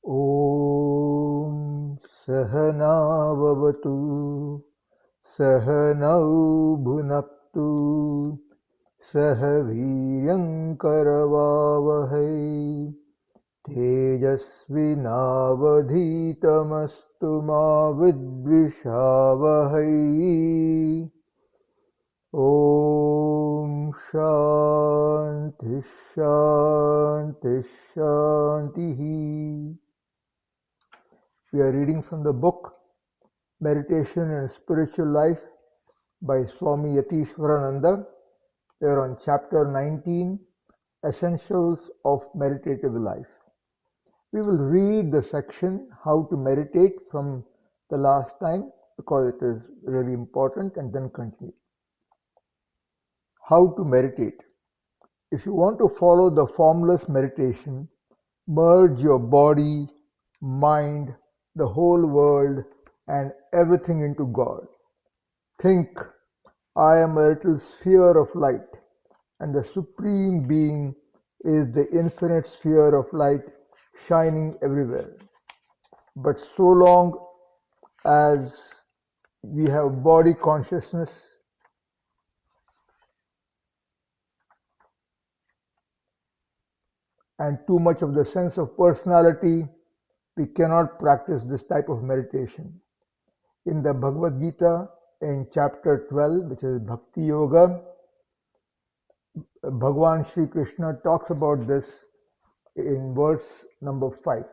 ॐ सहना भवतु सहनौ भुनक्तु सह वीर्यङ्करवावहै तेजस्विनावधीतमस्तु मा विद्विषावहै ॐ शान्ति शान्ति शान्तिः. We are reading from the book Meditation and Spiritual Life by Swami Yatiswarananda. We are on chapter 19, Essentials of Meditative Life. We will read the section How to Meditate from the last time because it is really important, and then continue. How to meditate. If you want to follow the formless meditation, merge your body, mind, the whole world and everything into God. Think, I am a little sphere of light, and the Supreme Being is the infinite sphere of light shining everywhere. But so long as we have body consciousness, and too much of the sense of personality, we cannot practice this type of meditation. In the Bhagavad Gita, in chapter 12, which is Bhakti Yoga, Bhagavan Sri Krishna talks about this in verse number 5.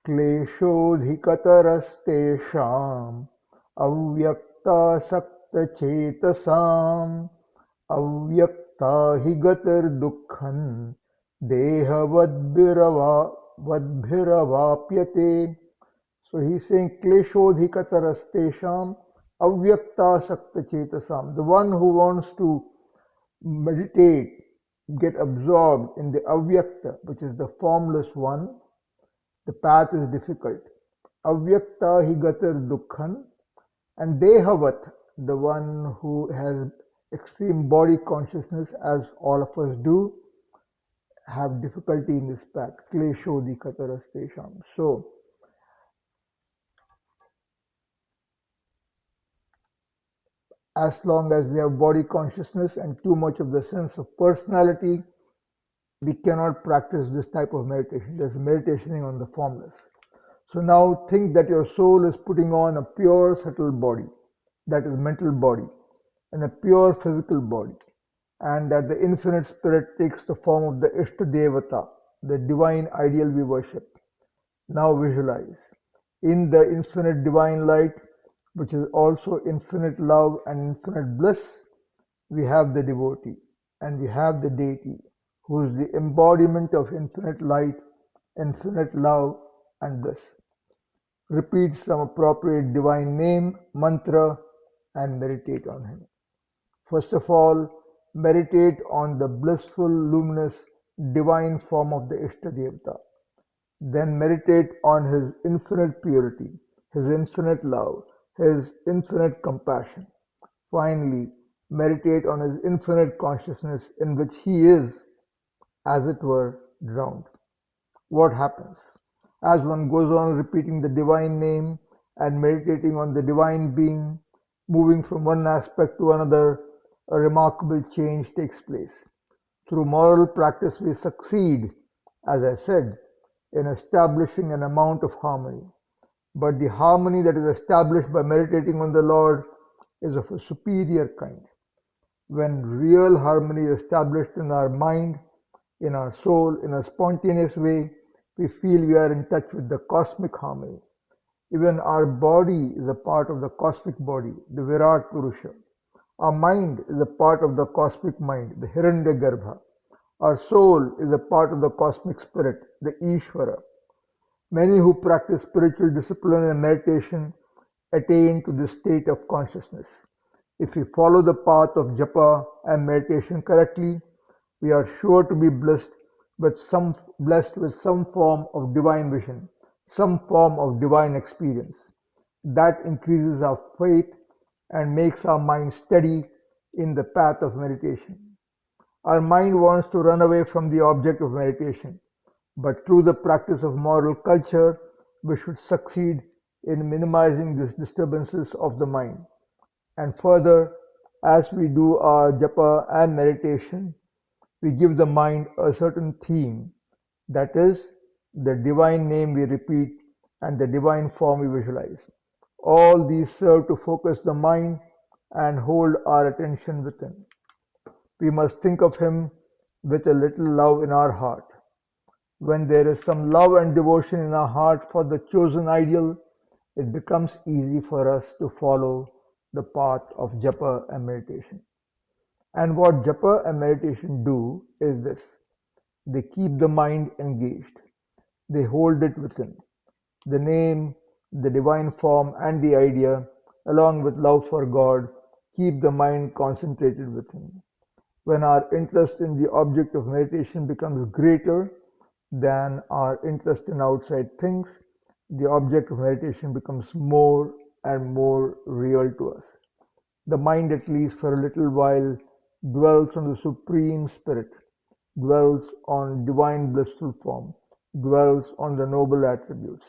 Kleshodhikatarastesham avyakta sakta chetasam avyakta higatar dukkhan dehavadbhiravapyate. So he's saying kleshodhikatarastesham avyakta sakta chetasam. The one who wants to meditate, get absorbed in the avyakta, which is the formless one, the path is difficult. Avyakta higatar dukkhan, and dehavat, the one who has extreme body consciousness, as all of us do, have difficulty in this path. Kleshodhikatarastesham. So, as long as we have body consciousness and too much of the sense of personality, we cannot practice this type of meditation. There's meditationing on the formless. So now think that your soul is putting on a pure subtle body, that is mental body, and a pure physical body, and that the infinite spirit takes the form of the Ishtadevata, the divine ideal we worship. Now visualize. In the infinite divine light, which is also infinite love and infinite bliss, we have the devotee and we have the deity, who is the embodiment of infinite light, infinite love and bliss. Repeat some appropriate divine name, mantra, and meditate on him. First of all, meditate on the blissful, luminous, divine form of the Ishtadevata. Then meditate on his infinite purity, his infinite love, his infinite compassion. Finally, meditate on his infinite consciousness in which he is, as it were, drowned. What happens? As one goes on repeating the divine name and meditating on the divine being, moving from one aspect to another, a remarkable change takes place. Through moral practice, we succeed, as I said, in establishing an amount of harmony. But the harmony that is established by meditating on the Lord is of a superior kind. When real harmony is established in our mind, in our soul, in a spontaneous way, we feel we are in touch with the cosmic harmony. Even our body is a part of the cosmic body, the Virat Purusha. Our mind is a part of the cosmic mind, the Hiranyagarbha. Our soul is a part of the cosmic spirit, the Ishvara. Many who practice spiritual discipline and meditation attain to this state of consciousness. If we follow the path of japa and meditation correctly, we are sure to be blessed with some form of divine vision, some form of divine experience. That increases our faith and makes our mind steady in the path of meditation. Our mind wants to run away from the object of meditation, But through the practice of moral culture, we should succeed in minimizing these disturbances of the mind. And further, as we do our japa and meditation, we give the mind a certain theme, that is, the divine name we repeat and the divine form we visualize. All these serve to focus the mind and hold our attention within. We must think of Him with a little love in our heart. When there is some love and devotion in our heart for the chosen ideal, it becomes easy for us to follow the path of japa and meditation. And what japa and meditation do is this: they keep the mind engaged, they hold it within. The name, the divine form, and the idea, along with love for God, keep the mind concentrated within. When our interest in the object of meditation becomes greater than our interest in outside things, the object of meditation becomes more and more real to us. The mind, at least for a little while, dwells on the Supreme Spirit, dwells on divine blissful form, dwells on the noble attributes.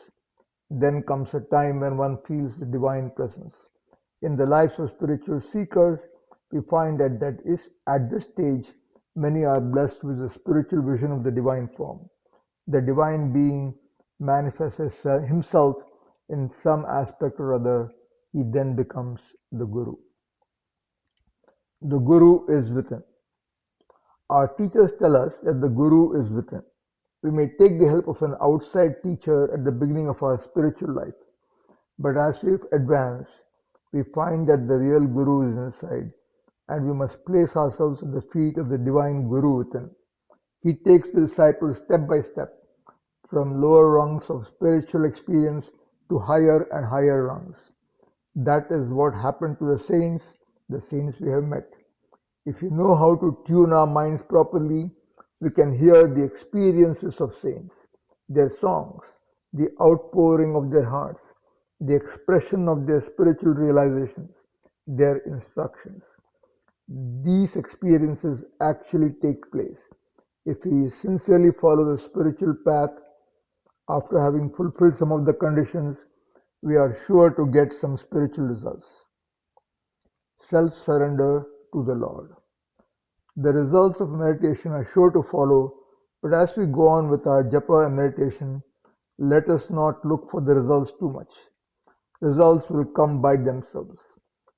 Then comes a time when one feels the divine presence. In the lives of spiritual seekers, we find at this stage, many are blessed with the spiritual vision of the divine form. The divine being manifests himself in some aspect or other. He then becomes the Guru. The Guru is within. Our teachers tell us that the Guru is within. We may take the help of an outside teacher at the beginning of our spiritual life, but as we advance, we find that the real Guru is inside, and we must place ourselves at the feet of the divine Guru within. He takes the disciple step by step, from lower rungs of spiritual experience to higher and higher rungs. That is what happened to the saints we have met. If you know how to tune our minds properly, we can hear the experiences of saints, their songs, the outpouring of their hearts, the expression of their spiritual realizations, their instructions. These experiences actually take place. If we sincerely follow the spiritual path, after having fulfilled some of the conditions, we are sure to get some spiritual results. Self-surrender to the Lord. The results of meditation are sure to follow, but as we go on with our japa and meditation, let us not look for the results too much. Results will come by themselves.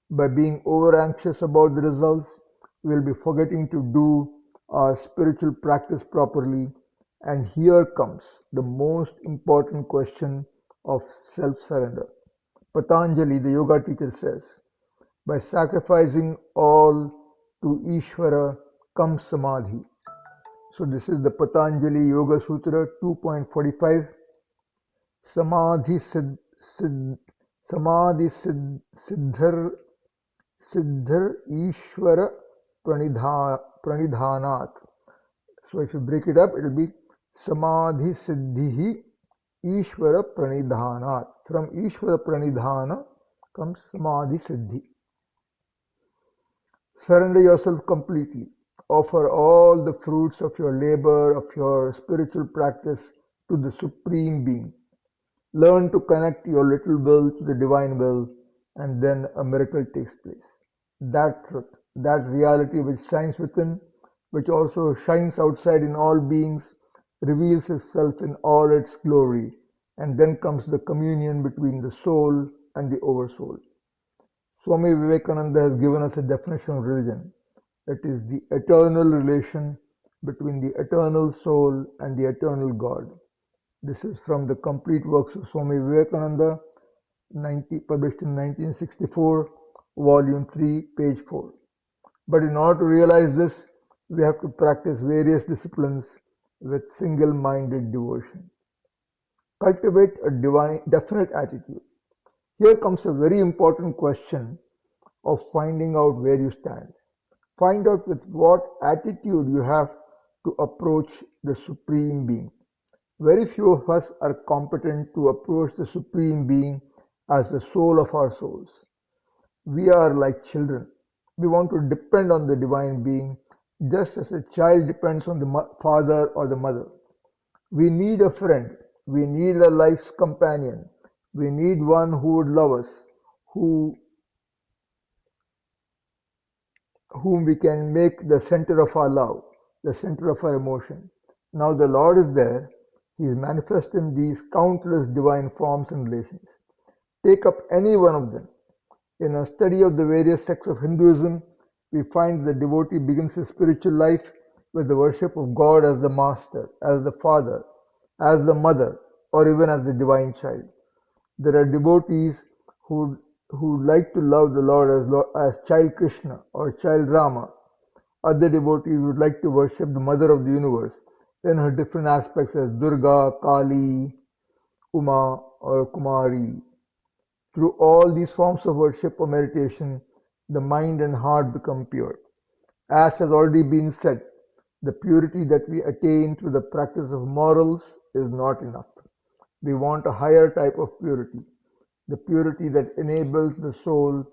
By being over anxious about the results, we will be forgetting to do our spiritual practice properly. And here comes the most important question of self-surrender. Patanjali, the yoga teacher, says, by sacrificing all to Ishvara comes samadhi. So this is the Patanjali Yoga Sutra 2.45. Samadhi siddhar Ishvara pranidhanat. So if you break it up, it will be Samadhi siddhihi Ishvara pranidhanat. From Ishvara pranidhana comes Samadhi siddhi. Surrender yourself completely. Offer all the fruits of your labor, of your spiritual practice to the Supreme Being. Learn to connect your little will to the divine will, and then a miracle takes place. That truth, that reality which shines within, which also shines outside in all beings, reveals itself in all its glory, and then comes the communion between the soul and the oversoul. Swami Vivekananda has given us a definition of religion. It is the eternal relation between the eternal soul and the eternal God. This is from the complete works of Swami Vivekananda, published in 1964, volume 3, page 4. But in order to realize this, we have to practice various disciplines with single-minded devotion. Cultivate a definite attitude. Here comes a very important question of finding out where you stand. Find out with what attitude you have to approach the Supreme Being. Very few of us are competent to approach the Supreme Being as the soul of our souls. We are like children. We want to depend on the Divine Being just as a child depends on the father or the mother. We need a friend. We need a life's companion. We need one who would love us, who, whom we can make the center of our love, the center of our emotion. Now the Lord is there. He is manifest in these countless divine forms and relations. Take up any one of them. In a study of the various sects of Hinduism, we find the devotee begins his spiritual life with the worship of God as the master, as the father, as the mother, or even as the divine child. There are devotees who like to love the Lord as child Krishna or child Rama. Other devotees would like to worship the mother of the universe in her different aspects as Durga, Kali, Uma, or Kumari. Through all these forms of worship or meditation, the mind and heart become pure. As has already been said, the purity that we attain through the practice of morals is not enough. We want a higher type of purity, the purity that enables the soul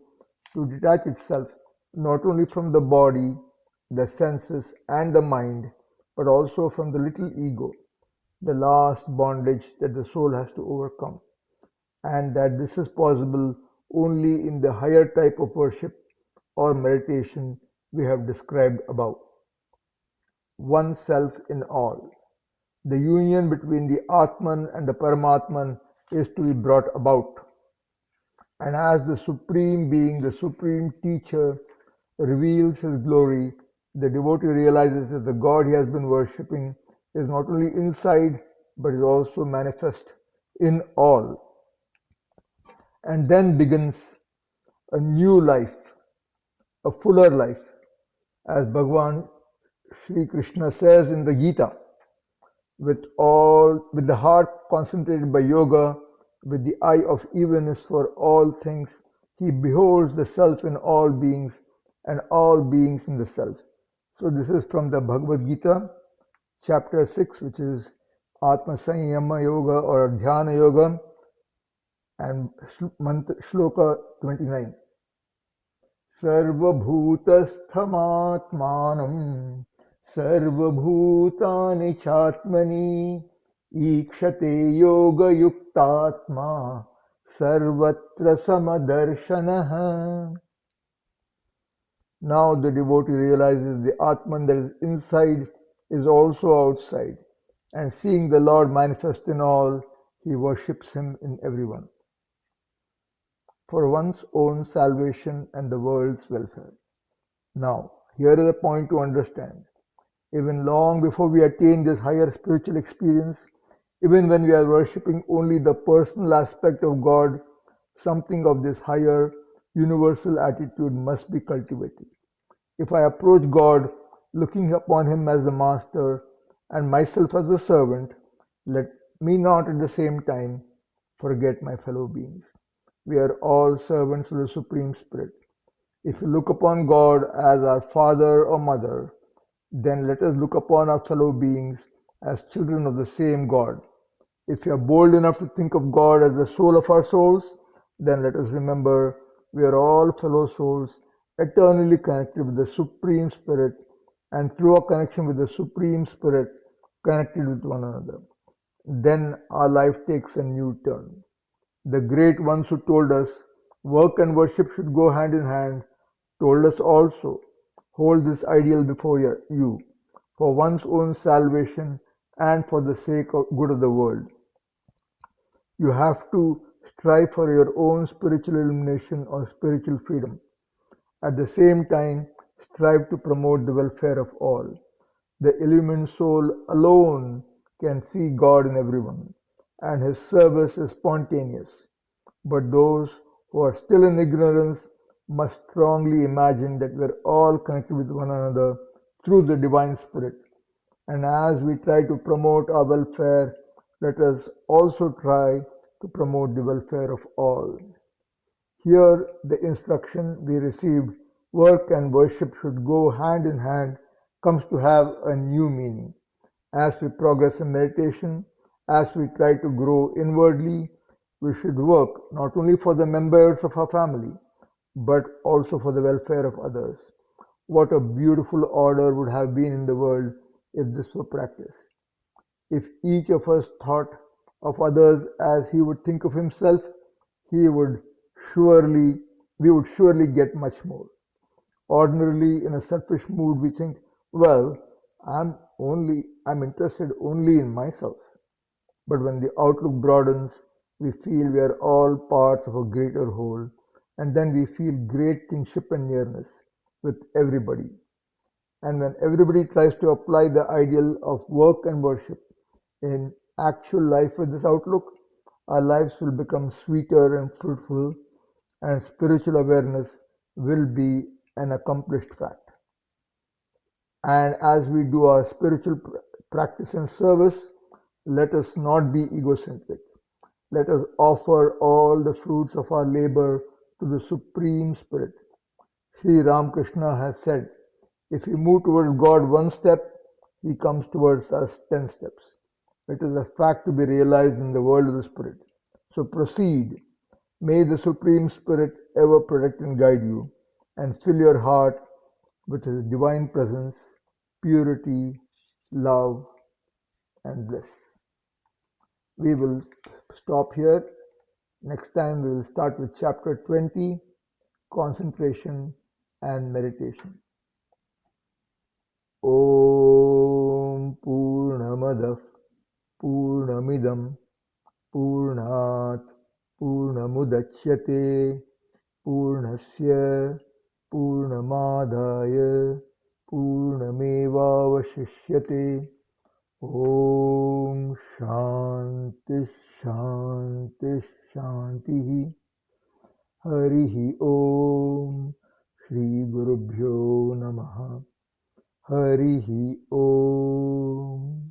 to detach itself not only from the body, the senses, and the mind, but also from the little ego, the last bondage that the soul has to overcome, and that this is possible only in the higher type of worship or meditation we have described above. Oneself in all. The union between the Atman and the Paramatman is to be brought about. And as the Supreme Being, the Supreme Teacher, reveals His glory, the devotee realizes that the God he has been worshipping is not only inside but is also manifest in all. And then begins a new life, a fuller life, as Bhagavan Sri Krishna says in the Gita, with the heart concentrated by yoga, with the eye of evenness for all things, he beholds the self in all beings and all beings in the self. So this is from the Bhagavad Gita, chapter 6, which is Atma Sanyama Yoga or Dhyana Yoga, and Shloka 29. Sarvabhutasthamaatmanam Sarvabhutani Chatmani Ikshate Yoga Yuktatma Sarvatra Samadarshanaha. Now the devotee realizes the Atman that is inside is also outside, and seeing the Lord manifest in all, he worships him in everyone, for one's own salvation and the world's welfare. Now, here is a point to understand. Even long before we attain this higher spiritual experience, even when we are worshipping only the personal aspect of God, something of this higher universal attitude must be cultivated. If I approach God looking upon Him as the Master and myself as the servant, let me not at the same time forget my fellow beings. We are all servants of the Supreme Spirit. If we look upon God as our father or mother, then let us look upon our fellow beings as children of the same God. If we are bold enough to think of God as the soul of our souls, then let us remember we are all fellow souls eternally connected with the Supreme Spirit, and through our connection with the Supreme Spirit, connected with one another. Then our life takes a new turn. The great ones who told us work and worship should go hand in hand told us also, hold this ideal before you, for one's own salvation and for the sake of good of the world. You have to strive for your own spiritual illumination or spiritual freedom. At the same time, strive to promote the welfare of all. The illumined soul alone can see God in everyone, and his service is spontaneous. But those who are still in ignorance must strongly imagine that we are all connected with one another through the Divine Spirit. And as we try to promote our welfare, let us also try to promote the welfare of all. Here, the instruction we received, work and worship should go hand in hand, comes to have a new meaning. As we progress in meditation, as we try to grow inwardly, we should work not only for the members of our family, but also for the welfare of others. What a beautiful order would have been in the world if this were practiced. If each of us thought of others as he would think of himself, he would surely, we would surely get much more. Ordinarily, in a selfish mood, we think, well, I'm interested only in myself. But when the outlook broadens, we feel we are all parts of a greater whole, and then we feel great kinship and nearness with everybody. And when everybody tries to apply the ideal of work and worship in actual life with this outlook, our lives will become sweeter and fruitful, and spiritual awareness will be an accomplished fact. And as we do our spiritual practice and service, let us not be egocentric. Let us offer all the fruits of our labor to the Supreme Spirit. Sri Ramakrishna has said, if we move towards God one step, He comes towards us 10 steps. It is a fact to be realized in the world of the Spirit. So proceed. May the Supreme Spirit ever protect and guide you, and fill your heart with His divine presence, purity, love, and bliss. We will stop here. Next time we will start with chapter 20, concentration and meditation. Om Purnamadah Purnamidam Purnat Purnamudachyate Purnasya Purnamadaya Purnamevavashishyate. Om Shanti Shanti Shanti. Harihi Om Shri Gurubhyo Namaha. Harihi Om.